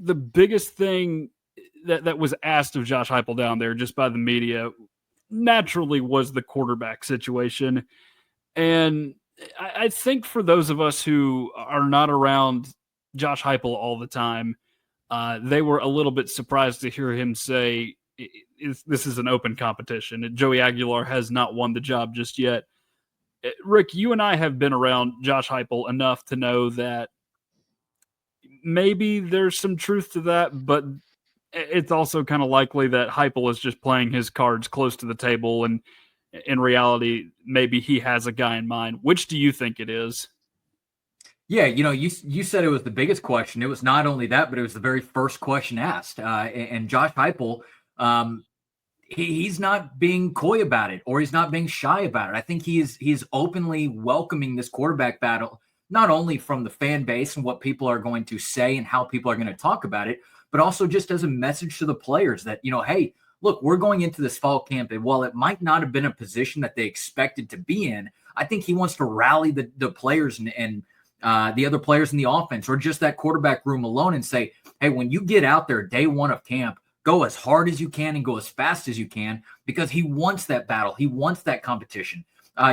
the biggest thing that was asked of Josh Heupel down there just by the media naturally was the quarterback situation. And I think for those of us who are not around Josh Heupel all the time, they were a little bit surprised to hear him say this is an open competition. Joey Aguilar has not won the job just yet. Rick, you and I have been around Josh Heupel enough to know that maybe there's some truth to that, but it's also kind of likely that Heupel is just playing his cards close to the table, and in reality, maybe he has a guy in mind. Which do you think it is? Yeah, you said it was the biggest question. It was not only that, but it was the very first question asked. And Josh Heupel, he's not being coy about it, or he's not being shy about it. I think he's openly welcoming this quarterback battle, not only from the fan base and what people are going to say and how people are going to talk about it, but also just as a message to the players that, hey, look, we're going into this fall camp, and while it might not have been a position that they expected to be in, I think he wants to rally the players and the other players in the offense, or just that quarterback room alone, and say, hey, when you get out there day one of camp, go as hard as you can and go as fast as you can, because he wants that battle. He wants that competition.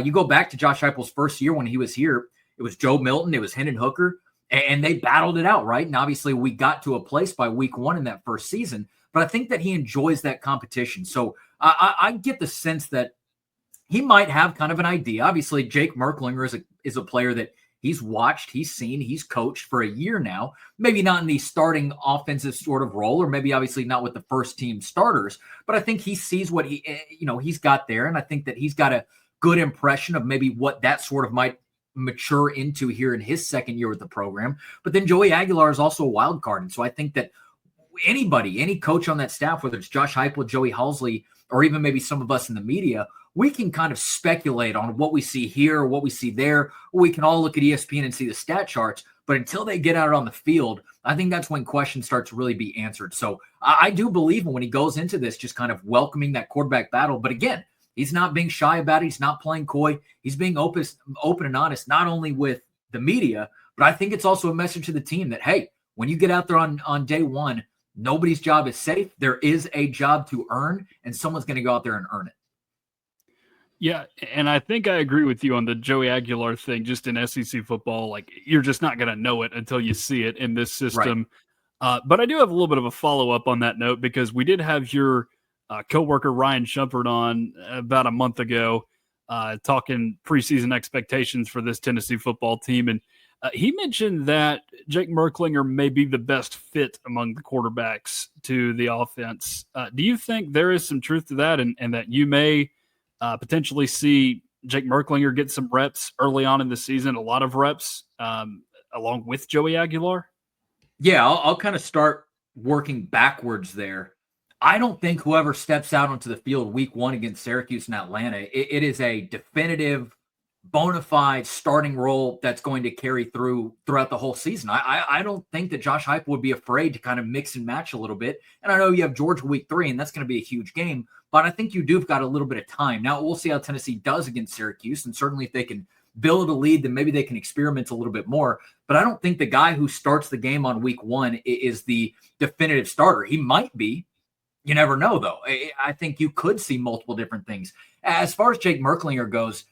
You go back to Josh Heupel's first year when he was here, it was Joe Milton, it was Hendon Hooker, and they battled it out, right? And obviously we got to a place by week one in that first season, but I think that he enjoys that competition. So I get the sense that he might have kind of an idea. Obviously, Jake Merklinger is a player that he's watched, he's seen, he's coached for a year now. Maybe not in the starting offensive sort of role, or maybe obviously not with the first team starters, but I think he sees what he's got there. And I think that he's got a good impression of maybe what that sort of might mature into here in his second year with the program. But then Joey Aguilar is also a wild card. And so I think that any coach on that staff, whether it's Josh Heupel, Joey Halzle, or even maybe some of us in the media, we can kind of speculate on what we see here or what we see there. We can all look at ESPN and see the stat charts, but until they get out on the field, I think that's when questions start to really be answered. So I do believe him when he goes into this, just kind of welcoming that quarterback battle. But again, he's not being shy about it. He's not playing coy. He's being open and honest, not only with the media, but I think it's also a message to the team that, hey, when you get out there on day one, nobody's job is safe. There is a job to earn, and someone's going to go out there and earn it. Yeah, and I think I agree with you on the Joey Aguilar thing. Just in SEC football, like, you're just not going to know it until you see it in this system. Right. But I do have a little bit of a follow-up on that note, because we did have your coworker Ryan Shumpert on about a month ago talking preseason expectations for this Tennessee football team. And he mentioned that Jake Merklinger may be the best fit among the quarterbacks to the offense. Do you think there is some truth to that, and that you may potentially see Jake Merklinger get some reps early on in the season, a lot of reps, along with Joey Aguilar? Yeah, I'll kind of start working backwards there. I don't think whoever steps out onto the field week one against Syracuse and Atlanta, it is a definitive, bona fide starting role that's going to carry throughout the whole season. I don't think that Josh Heupel would be afraid to kind of mix and match a little bit. And I know you have Georgia week 3, and that's going to be a huge game, but I think you do've got a little bit of time. Now, we'll see how Tennessee does against Syracuse, and certainly if they can build a lead, then maybe they can experiment a little bit more. But I don't think the guy who starts the game on week 1 is the definitive starter. He might be. You never know, though. I think you could see multiple different things. As far as Jake Merklinger goes,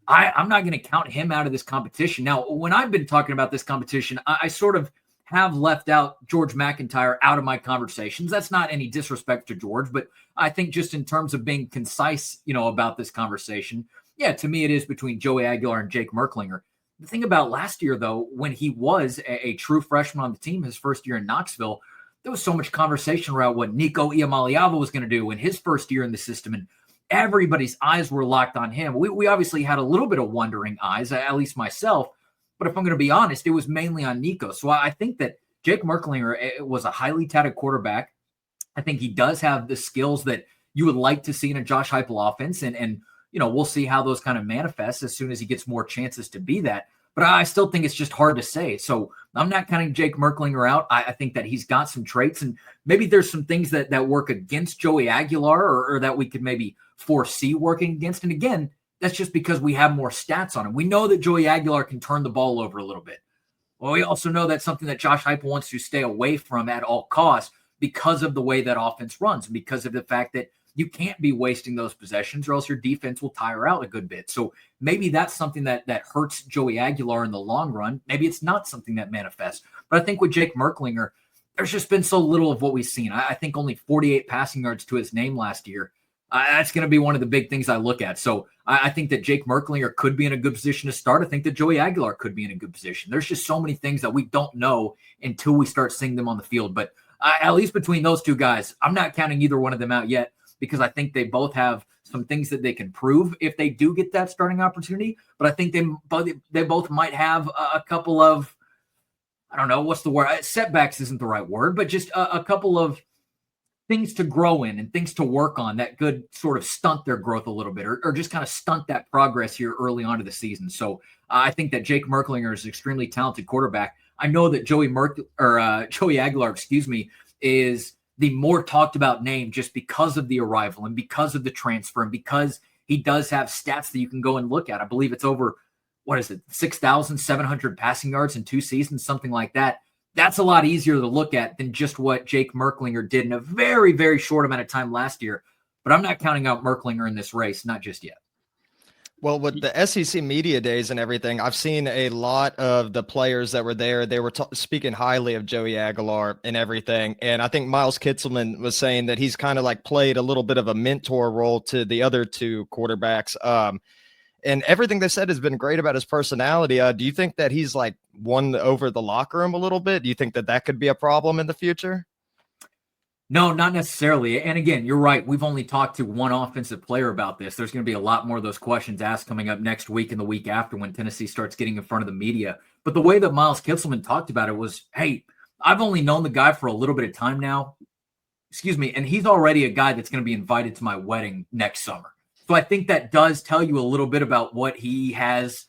I'm not going to count him out of this competition. Now, when I've been talking about this competition, I sort of have left out George McIntyre out of my conversations. That's not any disrespect to George, but I think just in terms of being concise, about this conversation, yeah, to me it is between Joey Aguilar and Jake Merklinger. The thing about last year, though, when he was a true freshman on the team, his first year in Knoxville, there was so much conversation around what Nico Iamaleava was going to do in his first year in the system, and everybody's eyes were locked on him. We obviously had a little bit of wondering eyes, at least myself, but if I'm going to be honest, it was mainly on Nico. So I think that Jake Merklinger was a highly touted quarterback. I think he does have the skills that you would like to see in a Josh Heupel offense, and we'll see how those kind of manifest as soon as he gets more chances to be that. But I still think it's just hard to say. So I'm not counting Jake Merklinger out. I think that he's got some traits, and maybe there's some things that work against Joey Aguilar or that we could maybe foresee working against. And again, that's just because we have more stats on him. We know that Joey Aguilar can turn the ball over a little bit. Well, we also know that's something that Josh Heupel wants to stay away from at all costs because of the way that offense runs, because of the fact that you can't be wasting those possessions or else your defense will tire out a good bit. So maybe that's something that hurts Joey Aguilar in the long run. Maybe it's not something that manifests. But I think with Jake Merklinger, there's just been so little of what we've seen. I think only 48 passing yards to his name last year. That's going to be one of the big things I look at. So I think that Jake Merklinger could be in a good position to start. I think that Joey Aguilar could be in a good position. There's just so many things that we don't know until we start seeing them on the field. But at least between those two guys, I'm not counting either one of them out yet because I think they both have some things that they can prove if they do get that starting opportunity. But I think they both might have a couple of, I don't know, what's the word? Setbacks isn't the right word, but just a couple of things to grow in and things to work on that could sort of stunt their growth a little bit or just kind of stunt that progress here early on to the season. So I think that Jake Merklinger is an extremely talented quarterback. I know that Joey Aguilar, is the more talked about name just because of the arrival and because of the transfer and because he does have stats that you can go and look at. I believe it's over, 6,700 passing yards in 2 seasons, something like that. That's a lot easier to look at than just what Jake Merklinger did in a very, very short amount of time last year. But I'm not counting out Merklinger in this race, not just yet. Well, with the SEC media days and everything, I've seen a lot of the players that were there. They were speaking highly of Joey Aguilar and everything. And I think Miles Kitselman was saying that he's kind of like played a little bit of a mentor role to the other two quarterbacks. And everything they said has been great about his personality. Do you think that he's like won over the locker room a little bit? Do you think that that could be a problem in the future? No, not necessarily. And again, you're right. We've only talked to one offensive player about this. There's going to be a lot more of those questions asked coming up next week and the week after when Tennessee starts getting in front of the media. But the way that Miles Kitselman talked about it was, hey, I've only known the guy for a little bit of time now. And he's already a guy that's going to be invited to my wedding next summer. So I think that does tell you a little bit about what he has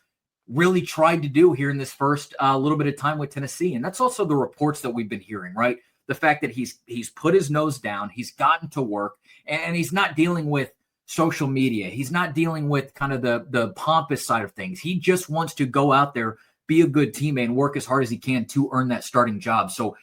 really tried to do here in this first little bit of time with Tennessee. And that's also the reports that we've been hearing, right? The fact that he's put his nose down, he's gotten to work, and he's not dealing with social media. He's not dealing with kind of the pompous side of things. He just wants to go out there, be a good teammate, and work as hard as he can to earn that starting job. So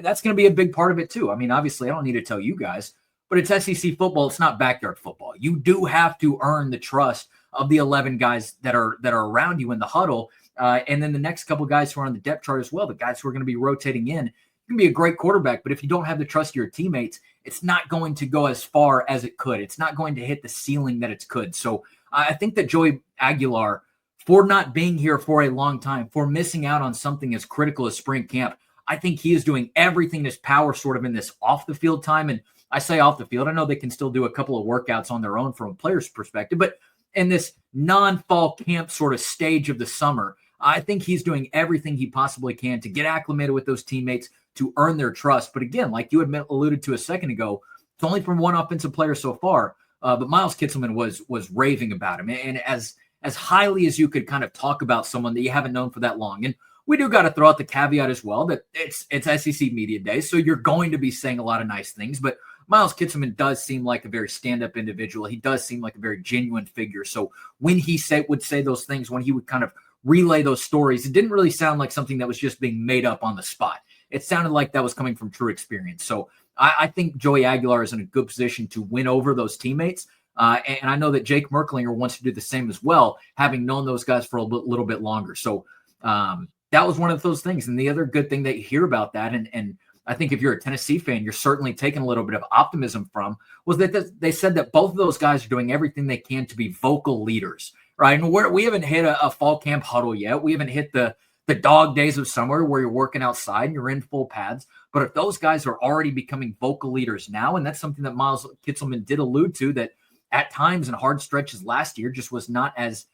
that's going to be a big part of it too. I mean, obviously, I don't need to tell you guys, but it's SEC football. It's not backyard football. You do have to earn the trust of the 11 guys that are around you in the huddle, and then the next couple guys who are on the depth chart as well, the guys who are going to be rotating in. You can be a great quarterback, but if you don't have the trust of your teammates, it's not going to go as far as it could. It's not going to hit the ceiling that it could. So I think that Joey Aguilar, for not being here for a long time, for missing out on something as critical as spring camp, I think he is doing everything in his power sort of in this off the field time. And I say off the field, I know they can still do a couple of workouts on their own from a player's perspective, but in this non-fall camp sort of stage of the summer, I think he's doing everything he possibly can to get acclimated with those teammates, to earn their trust. But again, like you had alluded to a second ago, it's only from one offensive player so far. But Miles Kitselman was raving about him, and as highly as you could kind of talk about someone that you haven't known for that long. And we do got to throw out the caveat as well that it's SEC media day, so you're going to be saying a lot of nice things. But Miles Kitselman does seem like a very stand-up individual. He does seem like a very genuine figure. So when he would say those things, when he would kind of relay those stories, it didn't really sound like something that was just being made up on the spot. It sounded like that was coming from true experience. So I think Joey Aguilar is in a good position to win over those teammates. And I know that Jake Merklinger wants to do the same as well, having known those guys for a little bit longer. So that was one of those things. And the other good thing that you hear about that, and I think if you're a Tennessee fan, you're certainly taking a little bit of optimism from, was that they said that both of those guys are doing everything they can to be vocal leaders, right? And we haven't hit a fall camp huddle yet. We haven't hit the dog days of summer where you're working outside and you're in full pads. But if those guys are already becoming vocal leaders now, and that's something that Miles Kitselman did allude to, that at times in hard stretches last year just was not as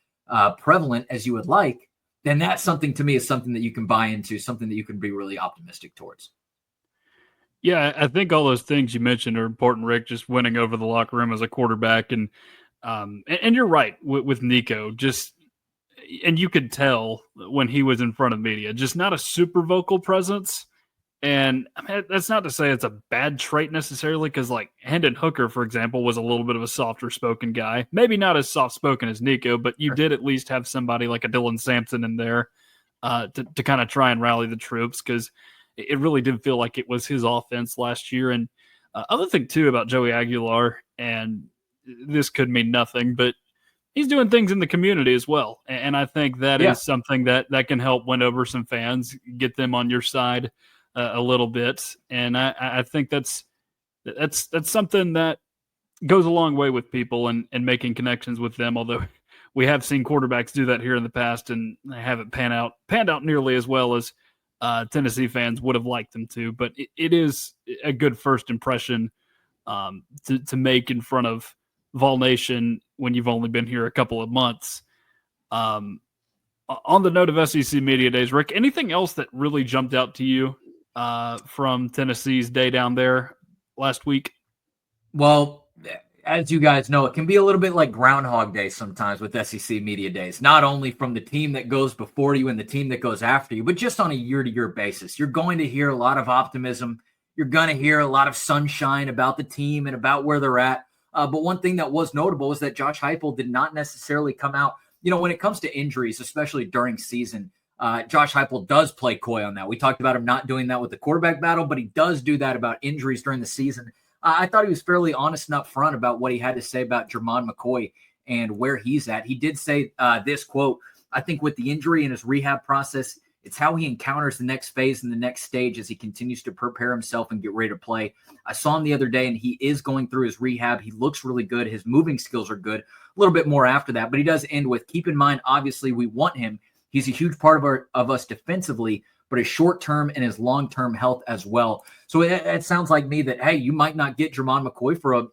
prevalent as you would like, then that's something to me is something that you can buy into, something that you can be really optimistic towards. Yeah, I think all those things you mentioned are important, Rick, just winning over the locker room as a quarterback. And you're right with Nico, and you could tell when he was in front of media, just not a super vocal presence. And I mean, that's not to say it's a bad trait necessarily, because like Hendon Hooker, for example, was a little bit of a softer spoken guy. Maybe not as soft spoken as Nico, but you did at least have somebody like a Dylan Sampson in there to kind of try and rally the troops, because it really did feel like it was his offense last year. And other thing too about Joey Aguilar, and this could mean nothing, but he's doing things in the community as well. And I think that is something that can help win over some fans, get them on your side a little bit. And I think that's something that goes a long way with people and making connections with them. Although we have seen quarterbacks do that here in the past, and they haven't panned out nearly as well as Tennessee fans would have liked them to. But it is a good first impression to make in front of Vol Nation when you've only been here a couple of months. On the note of SEC Media Days, Rick, anything else that really jumped out to you from Tennessee's day down there last week? Well, as you guys know, it can be a little bit like Groundhog Day sometimes with SEC Media Days, not only from the team that goes before you and the team that goes after you, but just on a year-to-year basis. You're going to hear a lot of optimism. You're going to hear a lot of sunshine about the team and about where they're at. But one thing that was notable is that Josh Heupel did not necessarily come out. When it comes to injuries, especially during season, Josh Heupel does play coy on that. We talked about him not doing that with the quarterback battle, but he does do that about injuries during the season. I thought he was fairly honest and upfront about what he had to say about Jermon McCoy and where he's at. He did say this quote, "I think with the injury and his rehab process, it's how he encounters the next phase and the next stage as he continues to prepare himself and get ready to play. I saw him the other day, and he is going through his rehab. He looks really good. His moving skills are good." A little bit more after that, but he does end with, "Keep in mind, obviously, we want him. He's a huge part of us defensively, but his short-term and his long-term health as well." So it sounds like me that, hey, you might not get Jermon McCoy for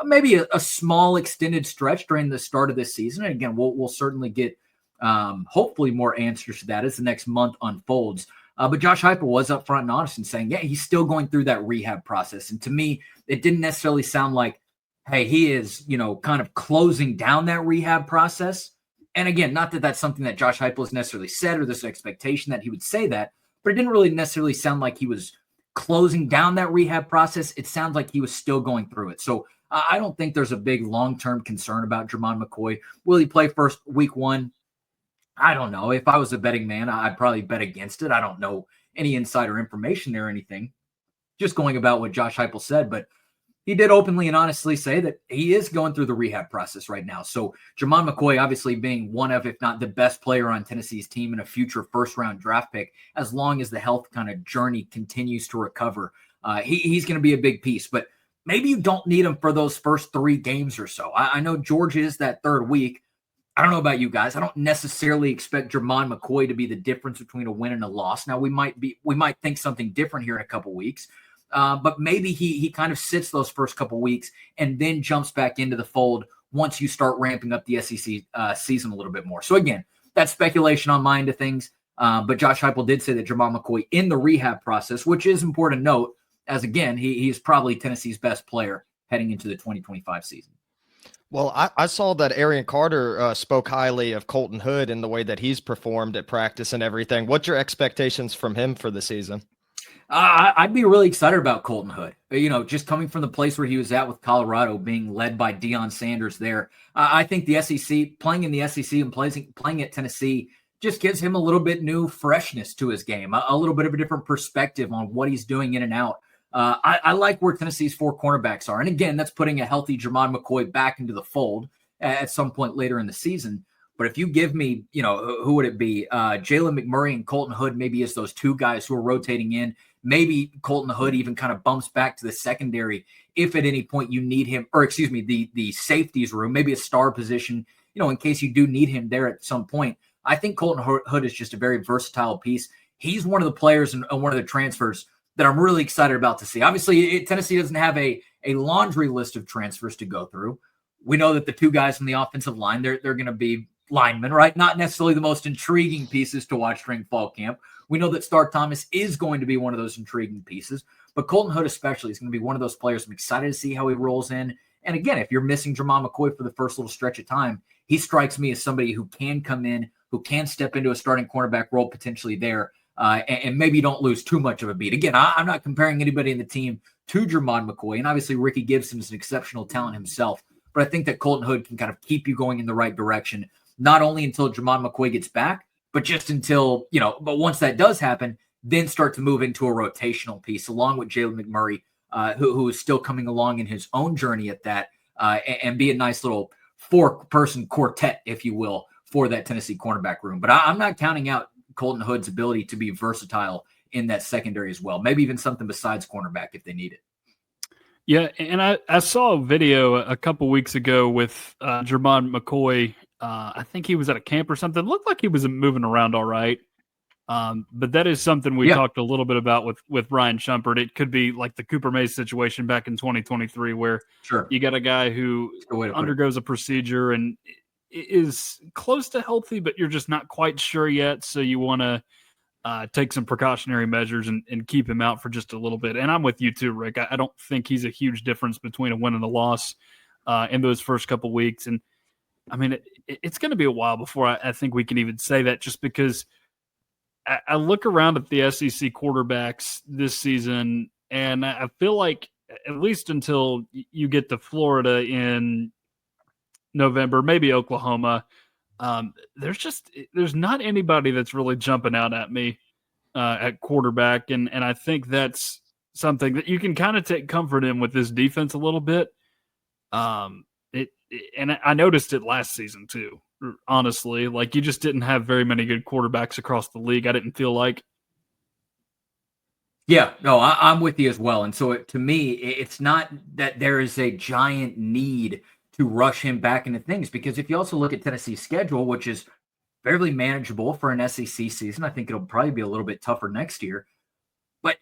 maybe a small extended stretch during the start of this season. And again, we'll certainly get hopefully more answers to that as the next month unfolds. But Josh Heupel was upfront and honest in saying, yeah, he's still going through that rehab process. And to me, it didn't necessarily sound like, hey, he is, kind of closing down that rehab process. And again, not that that's something that Josh Heupel has necessarily said or this expectation that he would say that, but it didn't really necessarily sound like he was closing down that rehab process. It sounds like he was still going through it. So I don't think there's a big long-term concern about Jermon McCoy. Will he play first week one? I don't know. If I was a betting man, I'd probably bet against it. I don't know any insider information there or anything. Just going about what Josh Heupel said, but he did openly and honestly say that he is going through the rehab process right now. So Jermon McCoy, obviously being one of, if not the best player on Tennessee's team and a future first-round draft pick, as long as the health kind of journey continues to recover, he's going to be a big piece. But maybe you don't need him for those first 3 games or so. I know Georgia is that third week. I don't know about you guys. I don't necessarily expect Jermon McCoy to be the difference between a win and a loss. Now, we might think something different here in a couple weeks. But maybe he kind of sits those first couple weeks and then jumps back into the fold once you start ramping up the SEC season a little bit more. So again, that's speculation on my end of things. But Josh Heupel did say that Jermon McCoy in the rehab process, which is important to note, as again, he is probably Tennessee's best player heading into the 2025 season. Well, I saw that Arian Carter spoke highly of Colton Hood and the way that he's performed at practice and everything. What's your expectations from him for the season? I'd be really excited about Colton Hood. Just coming from the place where he was at with Colorado, being led by Deion Sanders there. I think the SEC, playing in the SEC and playing at Tennessee, just gives him a little bit new freshness to his game, a little bit of a different perspective on what he's doing in and out. I like where Tennessee's 4 cornerbacks are. And again, that's putting a healthy Jermon McCoy back into the fold at some point later in the season. But if you give me, who would it be? Jalen McMurray and Colton Hood, maybe as those 2 guys who are rotating in. Maybe Colton Hood even kind of bumps back to the secondary if at any point you need him, or excuse me, the safeties room, maybe a star position, in case you do need him there at some point. I think Colton Hood is just a very versatile piece. He's one of the players and one of the transfers that I'm really excited about to see. Obviously, Tennessee doesn't have a laundry list of transfers to go through. We know that the 2 guys on the offensive line, they're going to be linemen, right? Not necessarily the most intriguing pieces to watch during fall camp. We know that Stark Thomas is going to be one of those intriguing pieces, but Colton Hood especially is going to be one of those players. I'm excited to see how he rolls in. And again, if you're missing Jermon McCoy for the first little stretch of time, he strikes me as somebody who can come in, who can step into a starting cornerback role potentially there, and maybe don't lose too much of a beat. Again, I'm not comparing anybody in the team to Jermon McCoy, and obviously Ricky Gibson is an exceptional talent himself, but I think that Colton Hood can kind of keep you going in the right direction, not only until Jermon McCoy gets back, but just until, but once that does happen, then start to move into a rotational piece along with Jalen McMurray, who is still coming along in his own journey at that, and be a nice little 4-person quartet, if you will, for that Tennessee cornerback room. But I'm not counting out Colton Hood's ability to be versatile in that secondary as well. Maybe even something besides cornerback if they need it. Yeah, and I saw a video a couple weeks ago with Jermon McCoy. I think he was at a camp or something. It looked like he was moving around all right. But that is something we talked a little bit about with Brian Shumpert. It could be like the Cooper Mays situation back in 2023 where you got a guy who undergoes a procedure and is close to healthy, but you're just not quite sure yet. So you want to take some precautionary measures and keep him out for just a little bit. And I'm with you too, Rick. I don't think he's a huge difference between a win and a loss in those first couple weeks. And I mean, it's going to be a while before I think we can even say that, just because I look around at the SEC quarterbacks this season, and I feel like at least until you get to Florida in November, maybe Oklahoma, there's not anybody that's really jumping out at me at quarterback. And I think that's something that you can kind of take comfort in with this defense a little bit. And I noticed it last season too, honestly. Like, you just didn't have very many good quarterbacks across the league, I didn't feel like. Yeah, no, I'm with you as well. And so to me, it's not that there is a giant need to rush him back into things, because if you also look at Tennessee's schedule, which is fairly manageable for an SEC season, I think it'll probably be a little bit tougher next year. But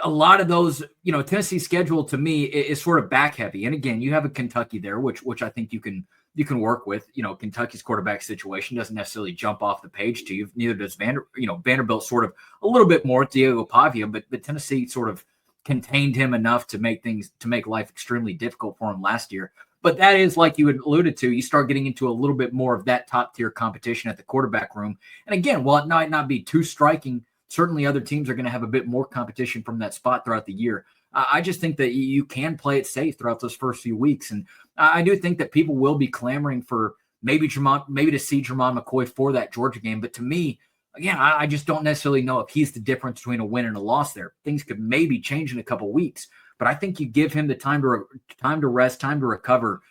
a lot of those, Tennessee's schedule to me is sort of back heavy. And again, you have a Kentucky there, which I think you can work with. Kentucky's quarterback situation doesn't necessarily jump off the page to you. Neither does Vanderbilt, sort of a little bit more, Diego Pavia, but Tennessee sort of contained him enough to make life extremely difficult for him last year. But that is, like you had alluded to, you start getting into a little bit more of that top tier competition at the quarterback room. And again, while it might not be too striking, certainly other teams are going to have a bit more competition from that spot throughout the year. I just think that you can play it safe throughout those first few weeks. And I do think that people will be clamoring for maybe to see Jermon McCoy for that Georgia game. But to me, again, I just don't necessarily know if he's the difference between a win and a loss there. Things could maybe change in a couple weeks. But I think you give him the time to rest, time to recover,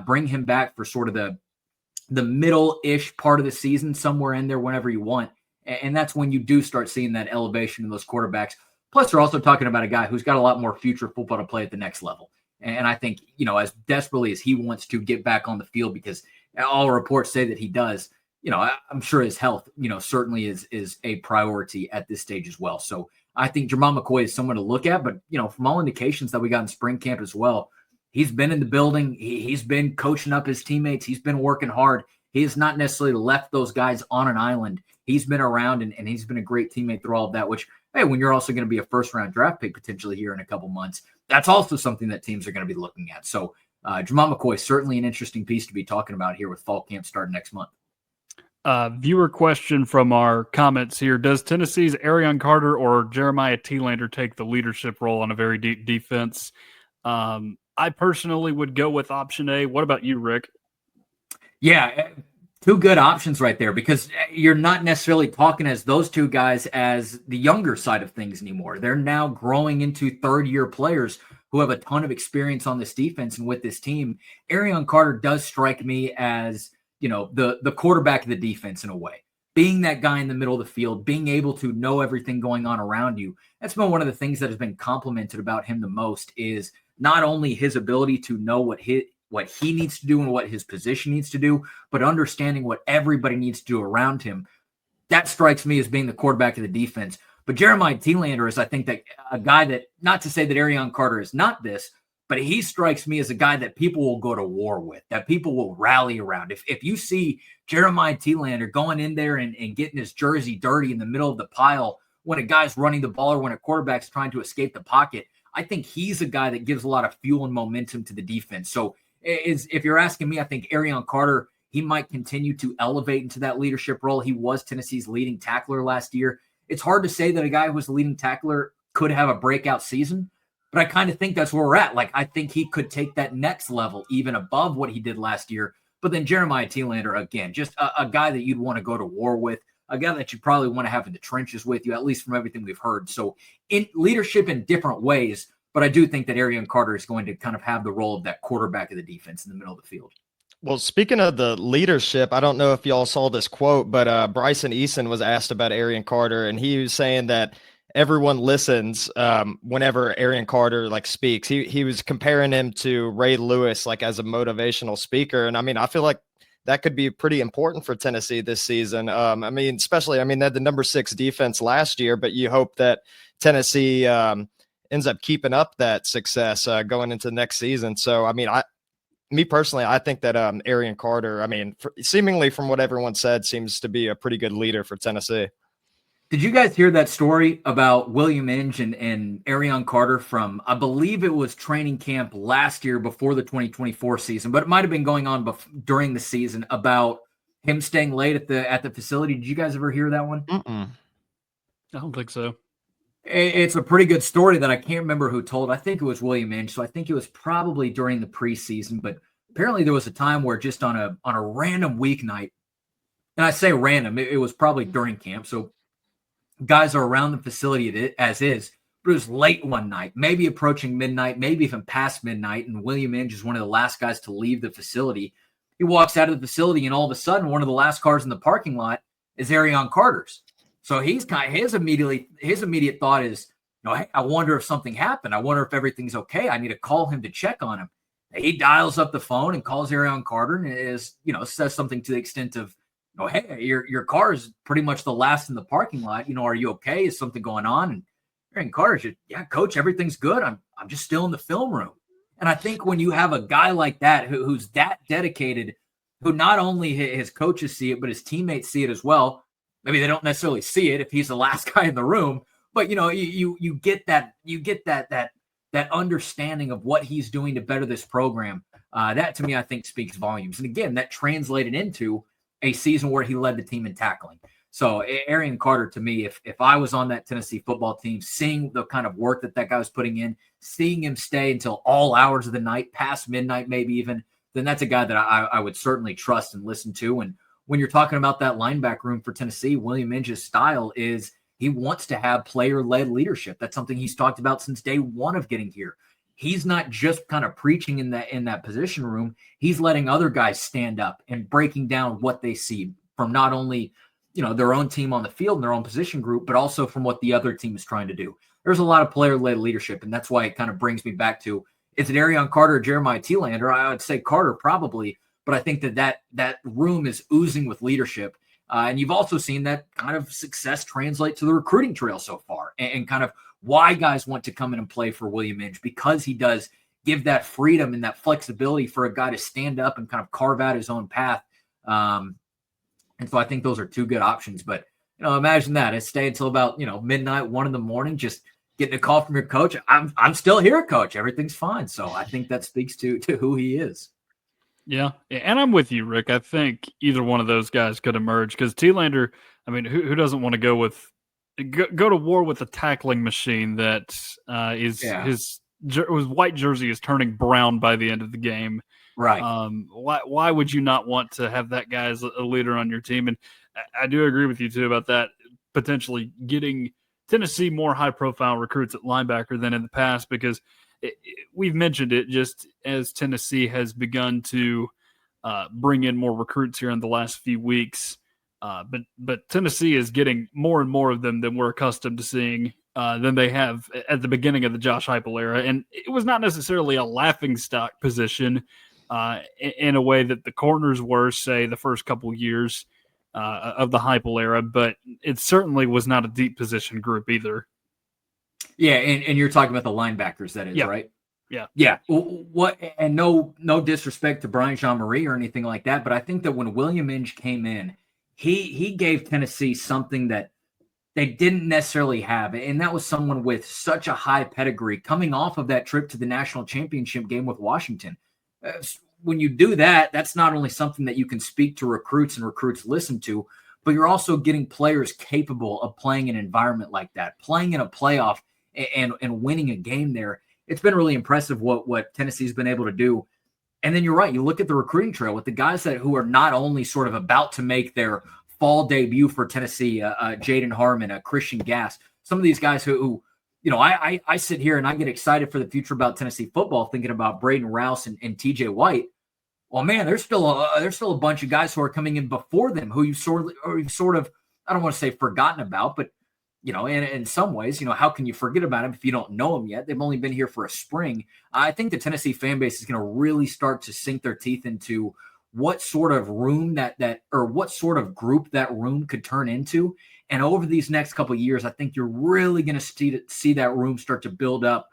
bring him back for sort of the middle-ish part of the season, somewhere in there whenever you want. And that's when you do start seeing that elevation in those quarterbacks. Plus, they're also talking about a guy who's got a lot more future football to play at the next level. And I think, as desperately as he wants to get back on the field, because all reports say that he does, I'm sure his health, certainly is a priority at this stage as well. So I think Jermon McCoy is someone to look at. But, from all indications that we got in spring camp as well, he's been in the building. He's been coaching up his teammates. He's been working hard. He has not necessarily left those guys on an island. He's been around, and he's been a great teammate through all of that, which, hey, when you're also going to be a first-round draft pick potentially here in a couple months, that's also something that teams are going to be looking at. So Jermon McCoy, certainly an interesting piece to be talking about here with fall camp starting next month. Viewer question from our comments here. Does Tennessee's Arion Carter or Jeremiah Thielander take the leadership role on a very deep defense? I personally would go with option A. What about you, Rick? Yeah, two good options right there, because you're not necessarily talking as those two guys as the younger side of things anymore. They're now growing into third-year players who have a ton of experience on this defense and with this team. Arion Carter does strike me as, the quarterback of the defense in a way. Being that guy in the middle of the field, being able to know everything going on around you. That's been one of the things that has been complimented about him the most, is not only his ability to know what he needs to do and what his position needs to do, but understanding what everybody needs to do around him. That strikes me as being the quarterback of the defense. But Jeremiah Thielander is, I think, that a guy that, not to say that Arion Carter is not this, but he strikes me as a guy that people will go to war with, that people will rally around. If you see Jeremiah Thielander going in there and getting his jersey dirty in the middle of the pile when a guy's running the ball or when a quarterback's trying to escape the pocket, I think he's a guy that gives a lot of fuel and momentum to the defense. So if you're asking me, I think Arion Carter, he might continue to elevate into that leadership role. He was Tennessee's leading tackler last year. It's hard to say that a guy who was the leading tackler could have a breakout season, but I kind of think that's where we're at. Like, I think he could take that next level even above what he did last year. But then Jeremiah Thielander, again, just a guy that you'd want to go to war with, a guy that you probably want to have in the trenches with you, at least from everything we've heard. So in leadership in different ways, but I do think that Arian Carter is going to kind of have the role of that quarterback of the defense in the middle of the field. Well, speaking of the leadership, I don't know if y'all saw this quote, but Bryson Eason was asked about Arian Carter, and he was saying that everyone listens whenever Arian Carter speaks. He was comparing him to Ray Lewis, as a motivational speaker. And I mean, I feel like that could be pretty important for Tennessee this season. Especially, they had the number 6 defense last year, but you hope that Tennessee ends up keeping up that success going into next season. So, me personally, I think that Arian Carter, seemingly from what everyone said, seems to be a pretty good leader for Tennessee. Did you guys hear that story about William Inge and Arian Carter from, I believe it was training camp last year before the 2024 season, but it might have been going on during the season, about him staying late at the facility? Did you guys ever hear that one? Mm-mm. I don't think so. It's a pretty good story that I can't remember who told. I think it was William Inge, so I think it was probably during the preseason, but apparently there was a time where just on a random weeknight, and I say random, it was probably during camp, so guys are around the facility as is, but it was late one night, maybe approaching midnight, maybe even past midnight, and William Inge is one of the last guys to leave the facility. He walks out of the facility, and all of a sudden, one of the last cars in the parking lot is Arian Carter's. So his immediate thought is, hey, I wonder if something happened. I wonder if everything's okay. I need to call him to check on him. He dials up the phone and calls Arian Carter and says something to the extent of, hey, your car is pretty much the last in the parking lot. Are you okay? Is something going on? And Arian Carter said, yeah, coach, everything's good. I'm just still in the film room. And I think when you have a guy like that who's that dedicated, who not only his coaches see it, but his teammates see it as well. Maybe they don't necessarily see it if he's the last guy in the room, but you get that understanding of what he's doing to better this program. That to me, I think speaks volumes. And again, that translated into a season where he led the team in tackling. So Arian Carter, to me, if I was on that Tennessee football team, seeing the kind of work that guy was putting in, seeing him stay until all hours of the night, past midnight, maybe even, then that's a guy that I would certainly trust and listen to. And when you're talking about that linebacker room for Tennessee, William Inge's style is he wants to have player-led leadership. That's something he's talked about since day one of getting here. He's not just kind of preaching in that position room. He's letting other guys stand up and breaking down what they see from not only their own team on the field and their own position group, but also from what the other team is trying to do. There's a lot of player-led leadership, and that's why it kind of brings me back to, is it Arian Carter or Jeremiah Telander? I would say Carter probably. But I think that room is oozing with leadership. And you've also seen that kind of success translate to the recruiting trail so far, and kind of why guys want to come in and play for William Inge, because he does give that freedom and that flexibility for a guy to stand up and kind of carve out his own path. And so I think those are two good options. But, imagine that. It's stay until about, midnight, 1 a.m, just getting a call from your coach. I'm still here, coach. Everything's fine. So I think that speaks to who he is. Yeah, and I'm with you, Rick. I think either one of those guys could emerge, because Telander, who doesn't want to go to war with a tackling machine that his white jersey is turning brown by the end of the game? Right. Why would you not want to have that guy as a leader on your team? And I do agree with you too about that, potentially getting Tennessee more high-profile recruits at linebacker than in the past, because we've mentioned it just as Tennessee has begun to bring in more recruits here in the last few weeks. But Tennessee is getting more and more of them than we're accustomed to seeing than they have at the beginning of the Josh Heupel era. And it was not necessarily a laughingstock position in a way that the corners were, say, the first couple of years of the Heupel era, but it certainly was not a deep position group either. Yeah, and you're talking about the linebackers, that is, right? Yeah. What? And no disrespect to Brian Jean-Marie or anything like that, but I think that when William Inge came in, he gave Tennessee something that they didn't necessarily have, and that was someone with such a high pedigree coming off of that trip to the national championship game with Washington. When you do that, that's not only something that you can speak to recruits and recruits listen to, but you're also getting players capable of playing in an environment like that, playing in a playoff and winning a game there. It's been really impressive what Tennessee's been able to do. And then you're right. You look at the recruiting trail with the guys who are not only sort of about to make their fall debut for Tennessee, Jaden Harmon, Christian Gass, some of these guys who I sit here and I get excited for the future about Tennessee football, thinking about Braden Rouse and TJ White. Well, man, there's still a bunch of guys who are coming in before them who you've sort of, I don't want to say forgotten about, but in some ways, how can you forget about them if you don't know them yet? They've only been here for a spring. I think the Tennessee fan base is going to really start to sink their teeth into what sort of room or what sort of group that room could turn into. And over these next couple of years, I think you're really going to see that room start to build up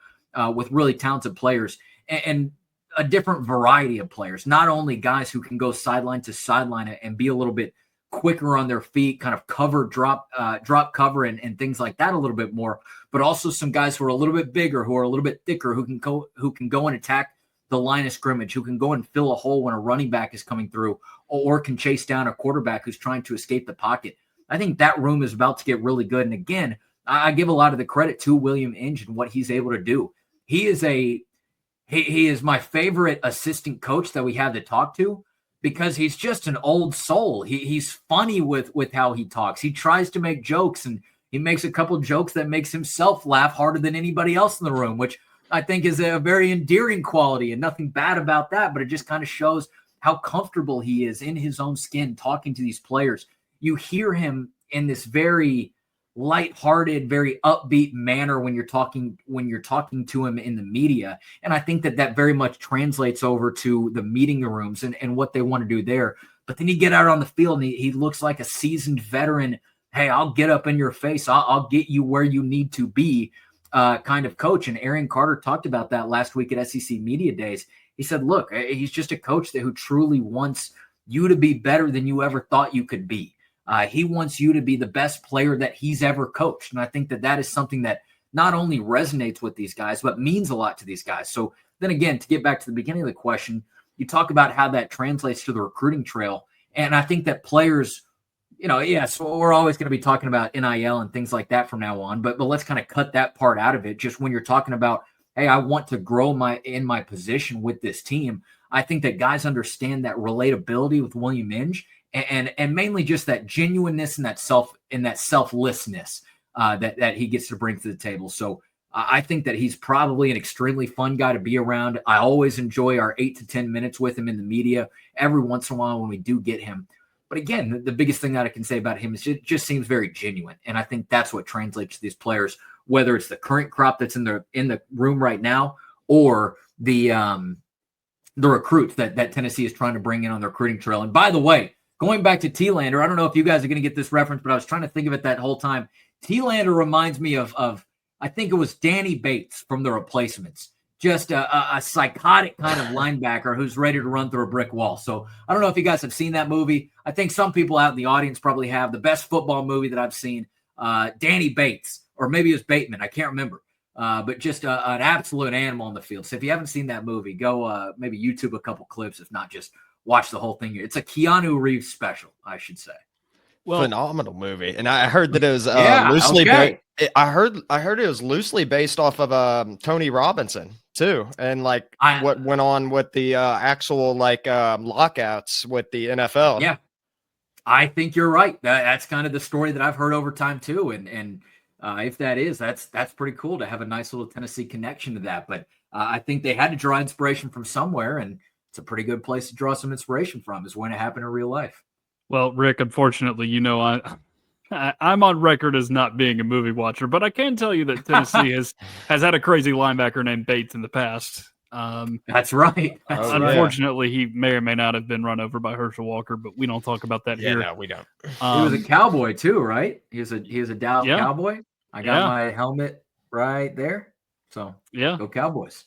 with really talented players and a different variety of players, not only guys who can go sideline to sideline and be a little bit quicker on their feet, kind of drop cover and things like that a little bit more, but also some guys who are a little bit bigger, who are a little bit thicker, who can go and attack the line of scrimmage, who can go and fill a hole when a running back is coming through, or can chase down a quarterback who's trying to escape the pocket. I think that room is about to get really good. And again, I give a lot of the credit to William Inge and what he's able to do. He is my favorite assistant coach that we have to talk to, because he's just an old soul. He's funny with how he talks. He tries to make jokes, and he makes a couple jokes that makes himself laugh harder than anybody else in the room, which I think is a very endearing quality, and nothing bad about that, but it just kind of shows how comfortable he is in his own skin talking to these players. You hear him in this very lighthearted, very upbeat manner when you're talking to him in the media. And I think that very much translates over to the meeting rooms and what they want to do there. But then you get out on the field and he looks like a seasoned veteran. Hey, I'll get up in your face. I'll get you where you need to be kind of coach. And Aaron Carter talked about that last week at SEC Media Days. He said, look, he's just a coach who truly wants you to be better than you ever thought you could be. He wants you to be the best player that he's ever coached. And I think that is something that not only resonates with these guys, but means a lot to these guys. So then again, to get back to the beginning of the question, you talk about how that translates to the recruiting trail. And I think that players, so we're always going to be talking about NIL and things like that from now on, but let's kind of cut that part out of it. Just when you're talking about, hey, I want to grow in my position with this team, I think that guys understand that relatability with William Inge. And mainly just that genuineness and that selflessness that he gets to bring to the table. So I think that he's probably an extremely fun guy to be around. I always enjoy our 8 to 10 minutes with him in the media every once in a while when we do get him. But again, the biggest thing that I can say about him is it just seems very genuine. And I think that's what translates to these players, whether it's the current crop that's in the room right now or the recruits that Tennessee is trying to bring in on the recruiting trail. And by the way, going back to T-Lander, I don't know if you guys are going to get this reference, but I was trying to think of it that whole time. T-Lander reminds me of I think it was Danny Bates from The Replacements, just a psychotic kind of linebacker who's ready to run through a brick wall. So I don't know if you guys have seen that movie. I think some people out in the audience probably have. The best football movie that I've seen, Danny Bates, or maybe it was Bateman. I can't remember. But just an absolute animal on the field. So if you haven't seen that movie, go maybe YouTube a couple clips, if not just watch the whole thing. It's a Keanu Reeves special, I should say. Well, phenomenal movie, and I heard that it was loosely. I heard it was loosely based off of Tony Robinson too, and what went on with the actual lockouts with the NFL. Yeah, I think you're right. That's kind of the story that I've heard over time too, and if that is, that's pretty cool to have a nice little Tennessee connection to that. But I think they had to draw inspiration from somewhere, and it's a pretty good place to draw some inspiration from is when it happened in real life. Well, Rick, unfortunately, I'm on record as not being a movie watcher, but I can tell you that Tennessee has had a crazy linebacker named Bates in the past. That's right. Unfortunately, he may or may not have been run over by Herschel Walker, but we don't talk about that here. No, we don't. He was a Cowboy too, right? He was a Dallas Cowboy. I got my helmet right there. So go Cowboys.